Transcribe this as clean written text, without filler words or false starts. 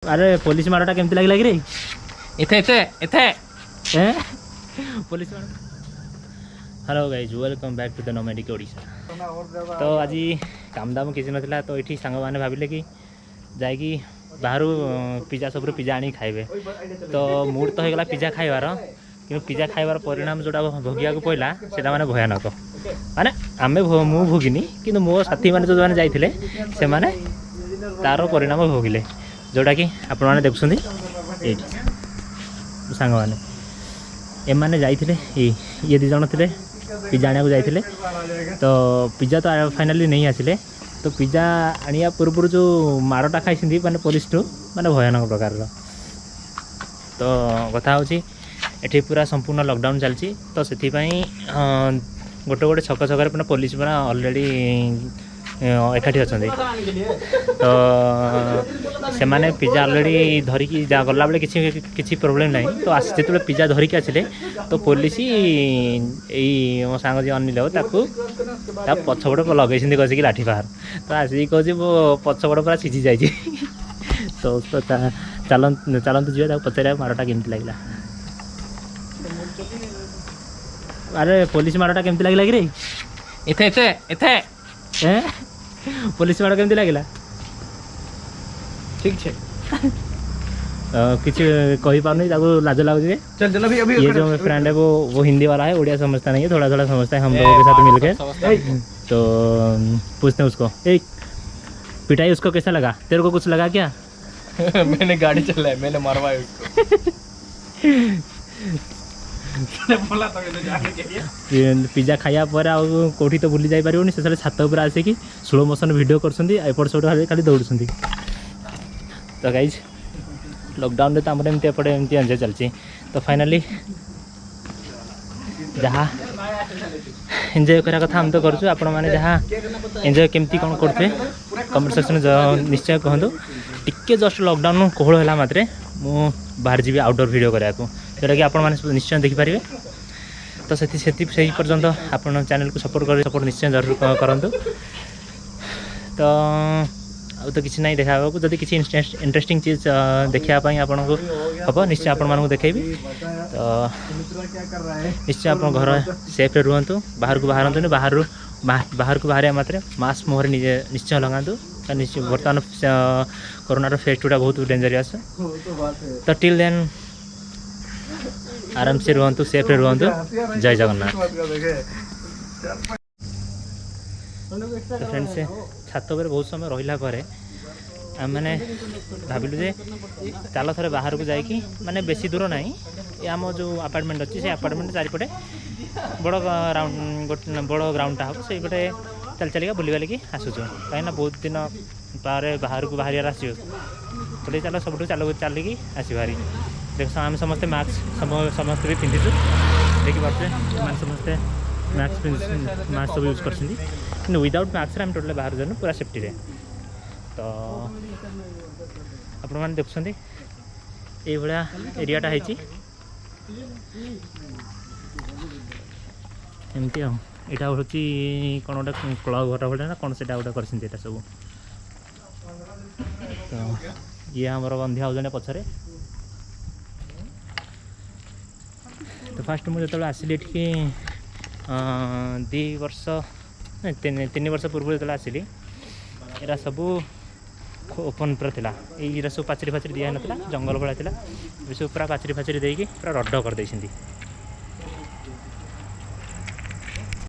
अरे पुलिस मारटा केमती लगे कि रे इथे इथे इथे पुलिस मार। Hello guys welcome back to the nomadic Odisha. तो आज काम दाम किसी नाला तो ये सांग मैंने भाविले कि जाकि बाहर पिज्जा सब पिज्जा आनी खाइबे। तो मूड तो होगा पिज्जा खाइबार कि पिज्जा खाइबार परिणाम जोटा भोगिया को पड़ा से माने भयानक। माने आम मु भोगिनी कि मो साथी मैंने जो मैंने जाइए से माने तार परिणाम भोगिले जोटा कि आपण मैंने देखुं ये सांग मैंने एम जाइए ये दी जन थे पिज्जा आने जाइए। तो पिज्जा तो फाइनाली नहीं आसिले। तो पिज्जा आनिया पूर्व जो मारटा खाई माने पुलिस टू माने भयानक प्रकार। तो कथा होठी पूरा संपूर्ण लॉकडाउन चलती। तो से गोटे गोटे छक छक पूरा पुलिस पूरा ऑलरेडी एकाठी अच्छा। तो से माने पिज्जा ऑलरेडी धरिकी गला बेले किसी प्रोब्लेम ना। तो जो पिज्जा धरिकी आसिले तो पुलिस यही मो सांग जी अनिल पछपट लगे कसिकी लाठी बाहर। तो आसिक कहे मो पछपट पूरा सीझी जाइए। तो चलतु जी पचार मारटा केमती लगे। अरे पुलिस मारटा केमती लगे कि रे इथे इथे इथे पुलिस मार केमती लगे ठीक है। किसी कही पार नहीं लाज लगे। ये जो फ्रेंड है वो हिंदी वाला है, उड़िया समझता नहीं है, थोड़ा थोड़ा समझता है हम लोगों के साथ मिलकर। तो पूछते हैं उसको एक पिटाई उसको कैसा लगा? तेरे को कुछ लगा क्या? मैंने गाड़ी चलाया, मैंने मारवाया उसको। बोला तो जाने के लिए पिज्जा खाया पर कौटी तो भूली जाई पारिबोनी। से छात उपर आसिकी स्लो मोशन वीडियो करछंती एपट सेपट खाली दौड़ुछंती। तो गाइज लॉकडाउन रे तमरे एमती एपटे एमती एंजॉय चलची। तो फाइनली जहाँ एंजॉय करा कथा हम तो करछु। आपण माने जहाँ एंजॉय केमती कोन करथे कमेंट सेक्शन निश्चय कहंतु। टिके जस्ट लॉकडाउन कोहळ होला मात्रे मु बाहर जीवी आउटडोर वीडियो करिया को जोटा कि आपण माने निश्चय देखि पारिबे। तो से पर्यंत आपण चैनल को सपोर्ट निश्चय जरूर करंतु। तो आउ तो किसी ना देखा जब किसी इंटरेस्टिंग चीज देखापी आपन को हम निश्चय आपण मानक देखेबी। तो निश्चय आप घर सेफ्रे रुहतु, बाहर को बाहर बाहर को बाहर मात्रे मास्क मुहर निश्चय लगातु। निश्चय बर्तमान कोरोना फेज टूटा बहुत डेंजरियस। तो टिल देन आराम से रुहतु, सेफ्रे रुहतु। जय जगन्नाथ। तो फ्रेंड्स छात पर बहुत समय रहा मैंने भाविलु जे चल थे बाहर को जाकि माने बेसी दूर ना ये आम जो अपार्टमेंट अच्छी से अपार्टमेंट चारिपटे बड़ राउंड गोटे बड़ ग्राउंडटा हम से पटे चल चलिका बुली बालिकी आसुचु कहीं बहुत दिन पारे बाहर को बाहर आसो। तो चल सब चलिकी आस भारी देख आम समस्ते मास्क समस्ते भी पिंधिचु देखी पारे समस्ते मास्क सब यूज कर विदाउट मास्क आम टोटल बाहर जानु पूरा सेफ्टी रे। तो आपण मैंने देखुं ये भाया एरियाटा है एमती यहाँ हूँ कौन गोटे क्लब घर भाया ना कौन से गोटे कर सब। तो ये आमर बंधिया हो जने पछरे। तो फास्ट मुझे जो आसिली ये 2 वर्ष नहीं 3 वर्ष पूर्व जो आसिली एरा सबू ओपन पूरा थिला। ये सब पाचेरी फाचेरी दिया नाला जंगल भाया था। सब पूरा पाचेरी फाचेरी देकी पूरा रड कर देइछंती।